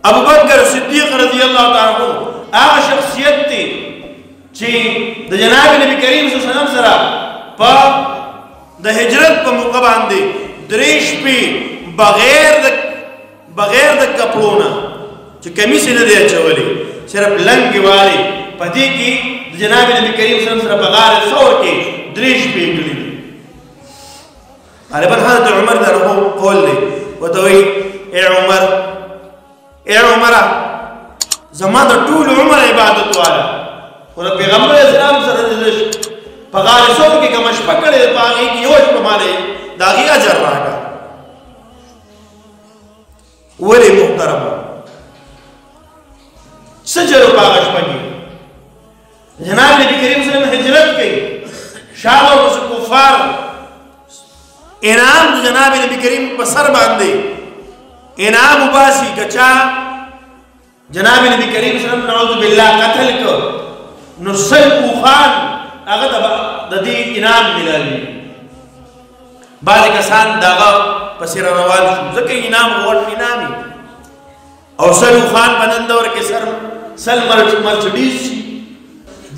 ابو بکر صدیق رضی اللہ تعالی عنہ هغه شخصیت دی چې د جناب نبی کریم صلی الله علیه وسلم سره په د هجرت په موقع باندې درې شپې بغیر د کپړو نه چې کمیس نه دی اچولی صرف لنګې والي په دې کې د جناب نبی کریم صلی الله علیه وسلم سره په غار ثور کې درې شپې کړي دي. غالبا حضرت عمر دغه قول دی ورته وایي اے عمره زما د ټول عمر عبادت والا خو د پیغمبر اسلام سره د په غار ثور کې کومه شپه کړې ده په هغې کې یوه شپه مالې د هغې اجر راکړه. ولې محترمه څه جرو په هغه شپه کې جناب نبي کریم صلی الله علیه وسلم هجرت کوي شاته ورپسې کفار انعام د جناب نبی کریم په سر باندې انعام وباسي که چا جناب نبی کریم صلی الله علیه وسلم نعوذ بالله قتل کو نو سل اوخان هغه د دې انعام ملایي. بعضې کسان د هغه پسې را روان شو ځکه انعام غوړ انعامي او سل اوخان په نن دور کې سل مرچډیز شي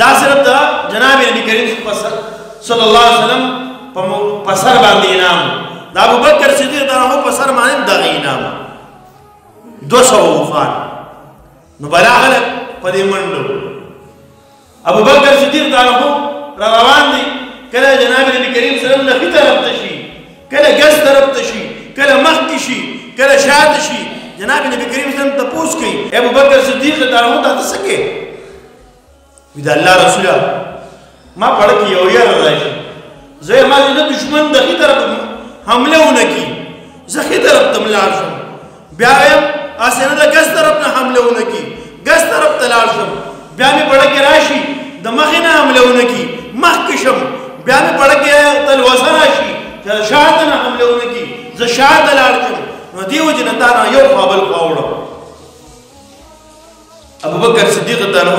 دا صرف د جناب نبی کریم صلی الله علیه وسلم په سر باندې انعام د ابو بکر صدیق رضی په سر باندې دغه انعام 200 اوخان نو بلا خلک په دې منډو ابو بکر صدیق را روان دي کله جناب نبی کریم صلی الله علیه وسلم نخي طرف ته شي کله ګس طرف ته شي کله مخکې شي کله شاته شي جناب نبی کریم صلی الله علیه وسلم تپوس کوي ابو بکر صدیق ته ته څه کوې وي د الله رسوله ما پړه کې یو یار راشي زه ما د دشمن دغې طرف حمله ونه کړي زه ښې طرف ته لاړ شم بیا وایم هسې نه د ګس طرف نه حمله ونه کړي ګس طرف ته لاړ شم بیا مې پړه کې راشي د مخې نه حمله ونه کړي مخکې شم بیا مې پړه کې تلوسه راشي چې شاته نه حمله ونه کړي زه شاته لاړ شم نو دې وجې نه تا نه یو خوا بل خوا وړم. ابوبکر صدیق عنه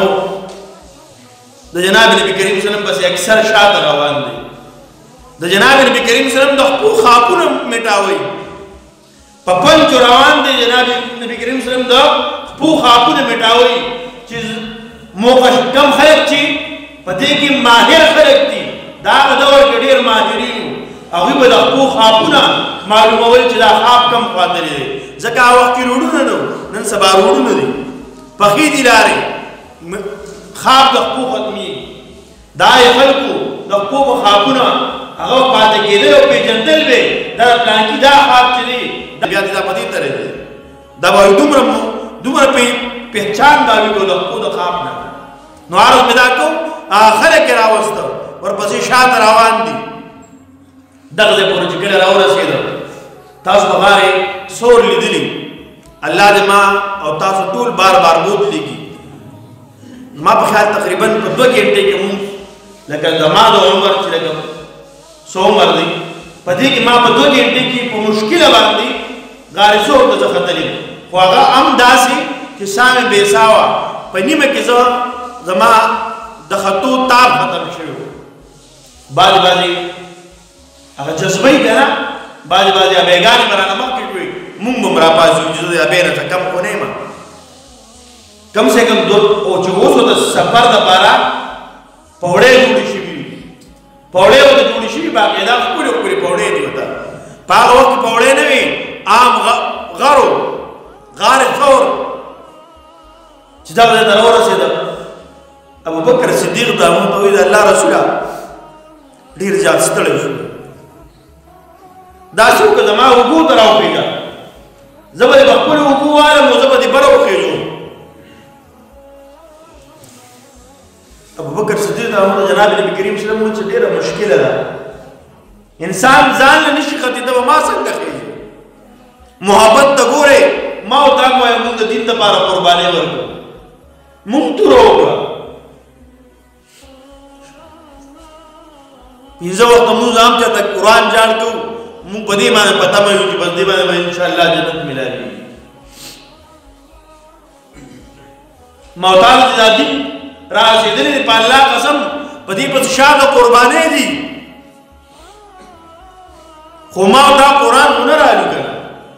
د جناب نبی کریم صلی الله علیه وسلم پسې اکثر شاته روان دی د جناب نبی کریم صلی الله علیه وسلم د خپلو خاپونه مټاوئ په پنجو روان دی جناب نبی کریم صلی الله علیه وسلم د خپلو خاپونه مټاوئ چې موقع کم خلک چې په دې کې ماهر خلک دي دا هغه دور کې ډېر ماهرین هغوی به د خپلو خاپونه معلومول چې دا خاپ کم خواته دی ځکه هغه وخت کې روډونه نه نن سبا روډونه دي پخې دي لارې خواب د خپلو ختمېږي دا یې خلکو د خپلو په خوابونه هغه پاتې کېدل او پېژندل به دا پلانکي دا خواب چې دی بیا دې دا په دې طرح دی دا به دومره پهچان دا وي کو د خپلو د خواب نه نو عرض مې دا کوم خلک یې راوسته ورپسې شاته روان دي دغه ځای پورې چې کله راورسېده تاسو به غارې سور لیدلي الله دې ما او تاسو ټول بار بار بوتلېږي ما په خیال تقریبا په 2 غنټې کې مونږ لکه زما د عمر چې لکه څو عمر دی په دې کې ما په 2 غنټې کې په مشکله باندې غارې سور ته زه ختلی خو هغه هم داسې چې سا مې بېساوه په نیمه کې زما د خطو تاب ختم شوی بعضې هغه جذبه یې که نه بعضې ابېګانې به رانه مخکې کړي مونږ به م راپاڅو چې زه د ابۍ نه څه کم خو نه یم کم سے کم چې اوس د سفر دپاره پوړۍ جوړې شوي وي پوړۍ ورته جوړې شوي باقاعده ښکلې ښکلې پوړۍ دي ورته په هغه وخت کې پوړۍ نه وي عام غرو غار ثور چې دا ځای ته راورسېده ابوبکر صدیق ته ورته وایي د الله رسوله ډېر زیات ستړی شو داسې وکړه زما اوږو ته راوخېږه زه به دې په خپلو اوږو والم او زه به دې بره وخېږم ابوبکر صدیق ته جناب نبی کریم صلی الله علیه وسلم چې ډېره مشکله ده انسان ځان نه نشي ختېده به ما څنګه خېږي محبت ته ګورې ما او تا وایه مونږ د دین دپاره قربانۍ ورکړو مونږ توره وکړه 15 وخته مونږ هم چاته قرآن جاړ کوو مونږ په دې باندې په تمه یو چې بس دې باندې به انشاءالله جنت ملاوي ما او تا چې دا دین راسېدلې دي په الله قسم په دې پسې شاته قربانۍ دي خو ما او تا قرآن خو نه رالي که نه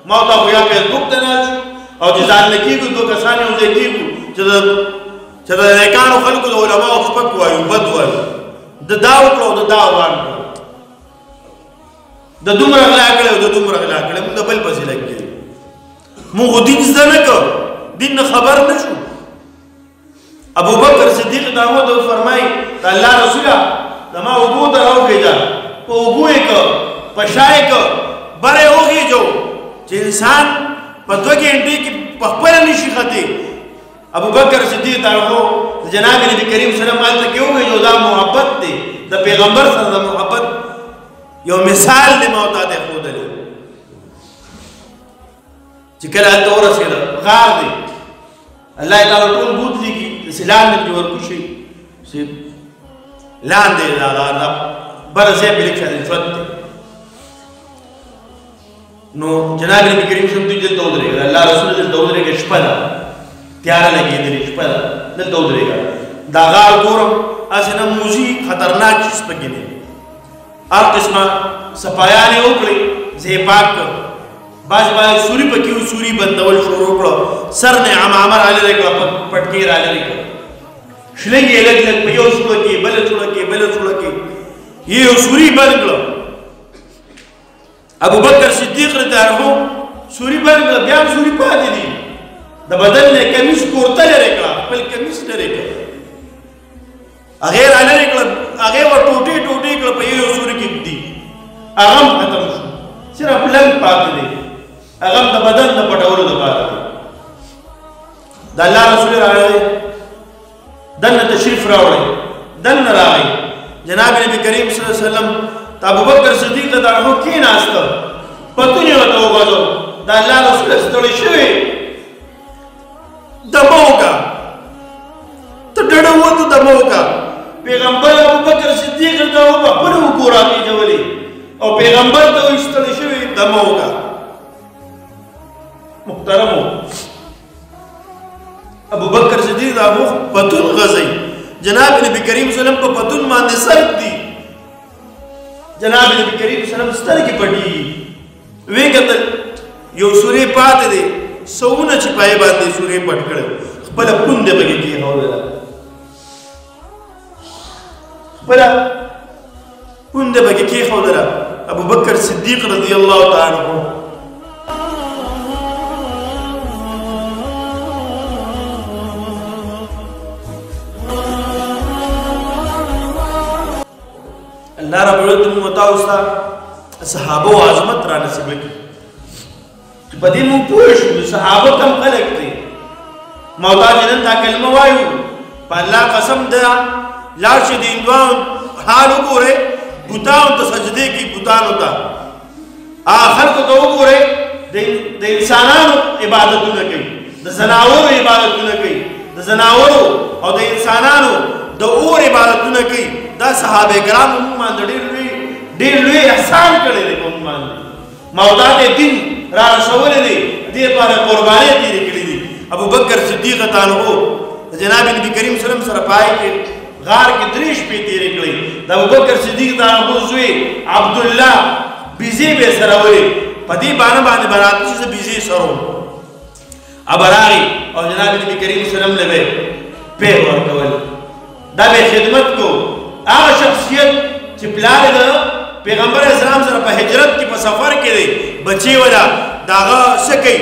ما او تا خو یا فیسبوک ته ناست او چې ځان نه کېږو دوه کسان یو ځای کېږو چې د نیکانو خلکو د علماو سپک وایو بد وایو د دا وکړه او د دا وان کړه د دومره غلا کړی او د دومره غلا کړی موږ د بل پسې لګېږو موږ خو دین زده نه کړو دین نه خبر نه شو ابو بکر صدیق داود فرمایي د الله رسوله زما اوبو ته راوخېږه په اوبو یې که په شا یې که بره یې وخېږو چې انسان په 2 ګنټې کې په خپله نشي ختې ابو بکر صدیق داود د جناب نبي کریم صلی الله علیه وسلم کې وخېږو دا محبت دی د پیغمبر سره د محبت یو مثال دی ما ته دی ښودلی چې کله هلته ورسېده غار دی الله تعالی ټول بوتلی کې داسې لاندې پرې ورکوشي چې لاندې دا بره ځای پرې لږ شاته ژوند دی نو جناب نبي کریم صلی الله علیه وسلم دلته ودرېږه الله رسول دلته ودرېږه شپه ده تیاره لګېدلې شپه ده دلته ودرېږه دا غار ګورم هسې نه موزي خطرناک چیز پکې دی هر قسمه صفایانې وکړې زه یې پاک کړ بعضې سوري پکې وو سوري بندول شروع کړه سر نه عمامه رالرې کړه پټکې رالرې کړه شلنګ یې لږ لږ په یو سوړه کې بله سوړه کې بله سوړه کې یو سوري بند کړه ابو بکر صدیق رضی الله عنه سوري بند کړه بیا هم سوري پاتې دي د بدن نه کمیس کورته لرې کړه خپل کمیس لرې کړه هغې رالرې کړه هغې ور ټوټې ټوټې کړه په یو سوري کې دي هغه هم ختم شو صرف لنګ پاتې دی هغه هم د بدن د پټولو دپاره دی د الله رسول راغی دننه تشریف راوړی دننه راغی جناب نبي کریم صلی الله علیه وسلم ته ابوبکر صدیق رضی الله عنه کېناسته پتون یې ورته وغځو د الله رسول ستړی شوی دمه وکړه ته ډډه ووتو دمه وکړه پیغمبر ابوبکر صدیق رضی الله عنه په خپله اوږو راخېژولې او پیغمبر ته وایي ستړی شوی دمه وکړه محترمو ابوبکر صدیق دا پتون غځوي جناب نبی کریم صلی الله علیه وسلم په پتون باندې سرک دي جناب نبی کریم صلی الله علیه وسلم سترګې پټېږي ویې کتل یو سورې پاتې دی سوونه چې پای باندې سورې پټ کړی خپله پونده پکې کېښودله خپله پونده پکې کېښودله ابوبکر صدیق رضی الله تعالی عنه الله رب العزت موږ تاسو ته صحابه او عظمت را نصیب کړي په دې موږ پوه شو صحابه کم خلک دي مولا جنن دا کلمه وایو په الله قسم ده لاړ شي د هندوانو حال وګورئ بوتانو ته سجدې کوي بوتانو ته خلکو ته وګورئ د انسانانو عبادتونه کوي د ځناورو عبادتونه کوي د ځناورو او د انسانانو د اور عبادتونه کوي دا صحابه کرام موږ باندې ډېر لوی احسان کړی دی موږ باندې مولا ته دین را رسولی دی دې لپاره قربانۍ تېرې کړي دي ابوبکر صدیق تعالی عنہ جناب نبی کریم صلی الله علیه وسلم سره پای کې غار کې 3 شپې تېرې کړې د ابوبکر صدیق تعالی عنہ زوی عبدالله بیزې به یې سره ولې په دې بانه باندې به راته چې زه بیزې سره وم ابه راغی او جناب نبی کریم صلی الله علیه وسلم به پیر ورکول دا به خدمت کو هغه شخصیت چې پلار د پیغمبر اسلام سره په هجرت کې په سفر کې دی بچی ولا داغه څه کوي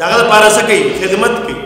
داغه لپاره څه کوي خدمت کوي